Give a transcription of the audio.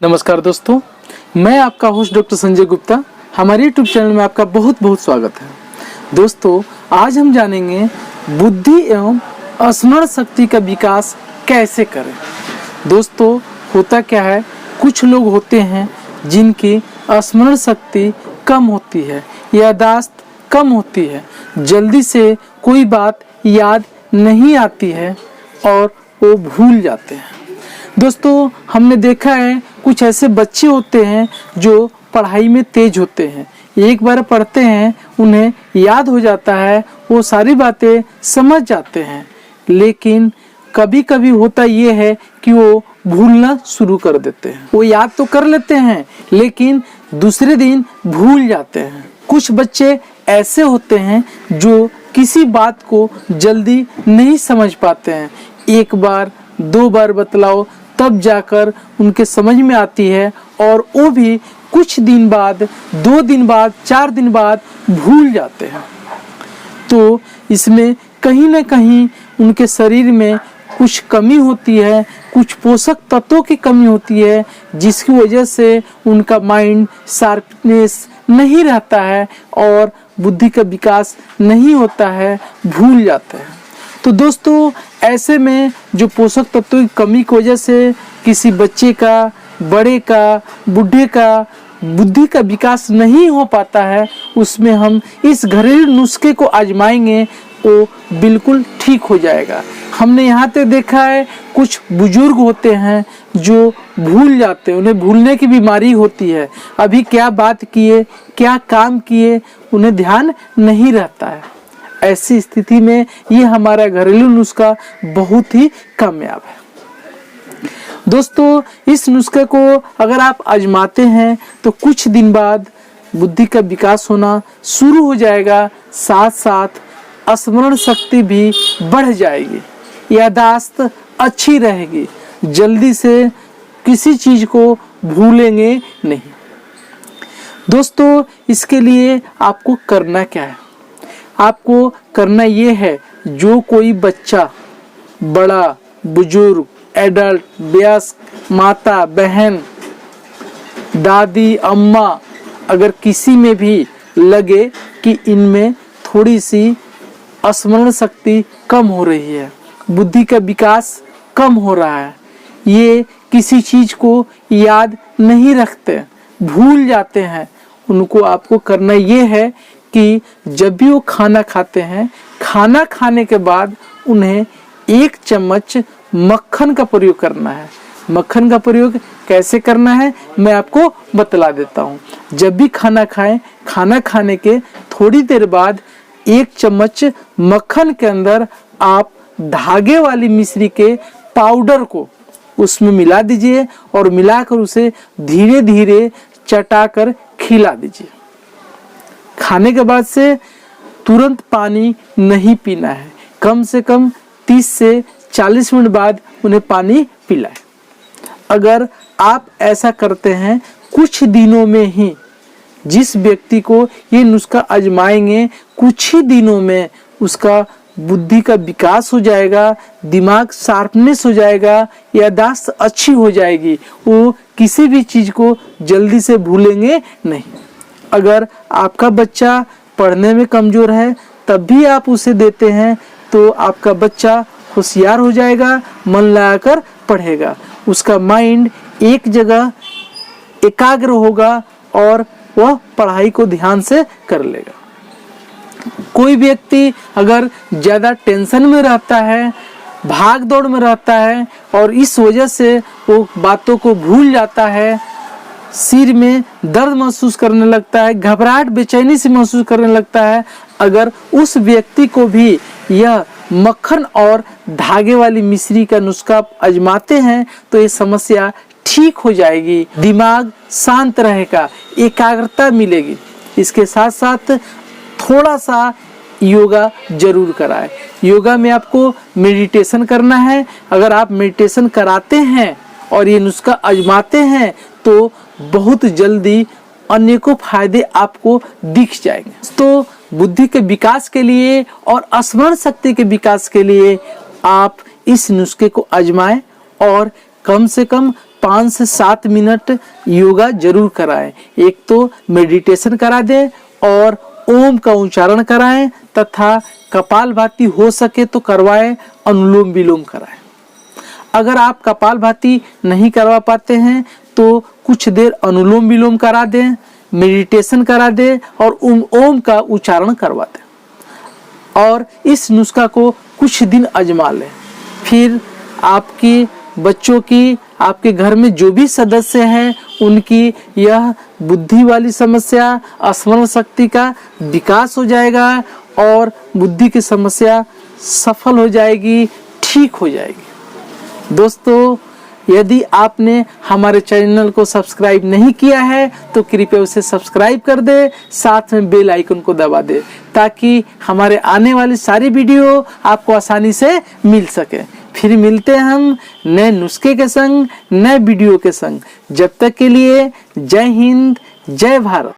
नमस्कार दोस्तों, मैं आपका होस्ट डॉक्टर संजय गुप्ता। हमारे यूट्यूब चैनल में आपका बहुत बहुत स्वागत है। दोस्तों, आज हम जानेंगे बुद्धि एवं स्मरण शक्ति का विकास कैसे करें। दोस्तों, होता क्या है, कुछ लोग होते हैं जिनकी स्मरण शक्ति कम होती है, याददाश्त कम होती है, जल्दी से कोई बात याद नहीं आती है और वो भूल जाते हैं। दोस्तों, हमने देखा है कुछ ऐसे बच्चे होते हैं जो पढ़ाई में तेज होते हैं। एक बार पढ़ते हैं, उन्हें याद हो जाता है, वो सारी बातें समझ जाते हैं। लेकिन कभी कभी होता ये है कि वो भूलना शुरू कर देते हैं। वो याद तो कर लेते हैं लेकिन दूसरे दिन भूल जाते हैं। कुछ बच्चे ऐसे होते हैं जो किसी बात को जल्दी नहीं समझ पाते हैं। एक बार दो बार बतलाओ तब जाकर उनके समझ में आती है और वो भी कुछ दिन बाद, 2 दिन बाद, 4 दिन बाद भूल जाते हैं। तो इसमें कहीं ना कहीं उनके शरीर में कुछ कमी होती है, कुछ पोषक तत्वों की कमी होती है, जिसकी वजह से उनका माइंड शार्पनेस नहीं रहता है और बुद्धि का विकास नहीं होता है, भूल जाते हैं। तो दोस्तों, ऐसे में जो पोषक तत्वों की कमी की वजह से किसी बच्चे का, बड़े का, बूढ़े का बुद्धि का विकास नहीं हो पाता है, उसमें हम इस घरेलू नुस्खे को आजमाएंगे, वो बिल्कुल ठीक हो जाएगा। हमने यहाँ तक देखा है कुछ बुजुर्ग होते हैं जो भूल जाते हैं, उन्हें भूलने की बीमारी होती है। अभी क्या बात किए, क्या काम किए, उन्हें ध्यान नहीं रहता है। ऐसी स्थिति में ये हमारा घरेलू नुस्खा बहुत ही कामयाब है। दोस्तों, इस नुस्खे को अगर आप आजमाते हैं तो कुछ दिन बाद बुद्धि का विकास होना शुरू हो जाएगा, साथ साथ स्मरण शक्ति भी बढ़ जाएगी, याददाश्त अच्छी रहेगी, जल्दी से किसी चीज को भूलेंगे नहीं। दोस्तों, इसके लिए आपको करना क्या है? आपको करना ये है, जो कोई बच्चा, बड़ा, बुजुर्ग, एडल्ट, वयस्क, माता, बहन, दादी, अम्मा, अगर किसी में भी लगे कि इनमें थोड़ी सी स्मरण शक्ति कम हो रही है, बुद्धि का विकास कम हो रहा है, ये किसी चीज को याद नहीं रखते, भूल जाते हैं, उनको आपको करना ये है कि जब भी वो खाना खाते हैं, खाना खाने के बाद उन्हें 1 चम्मच मक्खन का प्रयोग करना है। मक्खन का प्रयोग कैसे करना है मैं आपको बतला देता हूँ। जब भी खाना खाएं, खाना खाने के थोड़ी देर बाद 1 चम्मच मक्खन के अंदर आप धागे वाली मिश्री के पाउडर को उसमें मिला दीजिए और मिलाकर उसे धीरे धीरे चटाकर खिला दीजिए। खाने के बाद से तुरंत पानी नहीं पीना है, कम से कम 30 से 40 मिनट बाद उन्हें पानी पिलाएं। अगर आप ऐसा करते हैं, कुछ दिनों में ही जिस व्यक्ति को ये नुस्खा आजमाएंगे, कुछ ही दिनों में उसका बुद्धि का विकास हो जाएगा, दिमाग शार्पनेस हो जाएगा, याददाश्त अच्छी हो जाएगी, वो किसी भी चीज को जल्दी से भूलेंगे नहीं। अगर आपका बच्चा पढ़ने में कमजोर है तब भी आप उसे देते हैं तो आपका बच्चा होशियार हो जाएगा, मन लगाकर पढ़ेगा, उसका माइंड एक जगह एकाग्र होगा और वह पढ़ाई को ध्यान से कर लेगा। कोई व्यक्ति अगर ज्यादा टेंशन में रहता है, भाग दौड़ में रहता है और इस वजह से वो बातों को भूल जाता है, सिर में दर्द महसूस करने लगता है, घबराहट, बेचैनी से महसूस करने लगता है, अगर उस व्यक्ति को भी यह मक्खन और धागे वाली मिश्री का नुस्खा आजमाते हैं तो ये समस्या ठीक हो जाएगी, दिमाग शांत रहेगा, एकाग्रता मिलेगी। इसके साथ साथ थोड़ा सा योगा जरूर कराएं। योगा में आपको मेडिटेशन करना है। अगर आप मेडिटेशन कराते हैं और ये नुस्खा आजमाते हैं तो बहुत जल्दी अनेकों फायदे आपको दिख जाएंगे। तो बुद्धि के विकास के लिए और स्मरण शक्ति के विकास के लिए आप इस नुस्खे को आजमाएं और कम से कम 5 से 7 मिनट योगा जरूर कराएं। एक तो मेडिटेशन करा दें और ओम का उच्चारण कराएं तथा कपालभाति हो सके तो करवाएं, अनुलोम विलोम कराएं। अगर आप कपालभाति नहीं करवा पाते हैं तो कुछ देर अनुलोम विलोम करा दें, मेडिटेशन करा दें और ओम का उच्चारण करवा दें और इस नुस्खा को कुछ दिन आजमा लें। फिर आपकी बच्चों की, आपके घर में जो भी सदस्य हैं उनकी यह बुद्धि वाली समस्या, स्मरण शक्ति का विकास हो जाएगा और बुद्धि की समस्या सफल हो जाएगी, ठीक हो जाएगी। दोस्तों, यदि आपने हमारे चैनल को सब्सक्राइब नहीं किया है तो कृपया उसे सब्सक्राइब कर दे, साथ में बेल आइकन को दबा दे ताकि हमारे आने वाली सारी वीडियो आपको आसानी से मिल सके। फिर मिलते हैं हम नए नुस्खे के संग, नए वीडियो के संग। जब तक के लिए जय हिंद, जय भारत।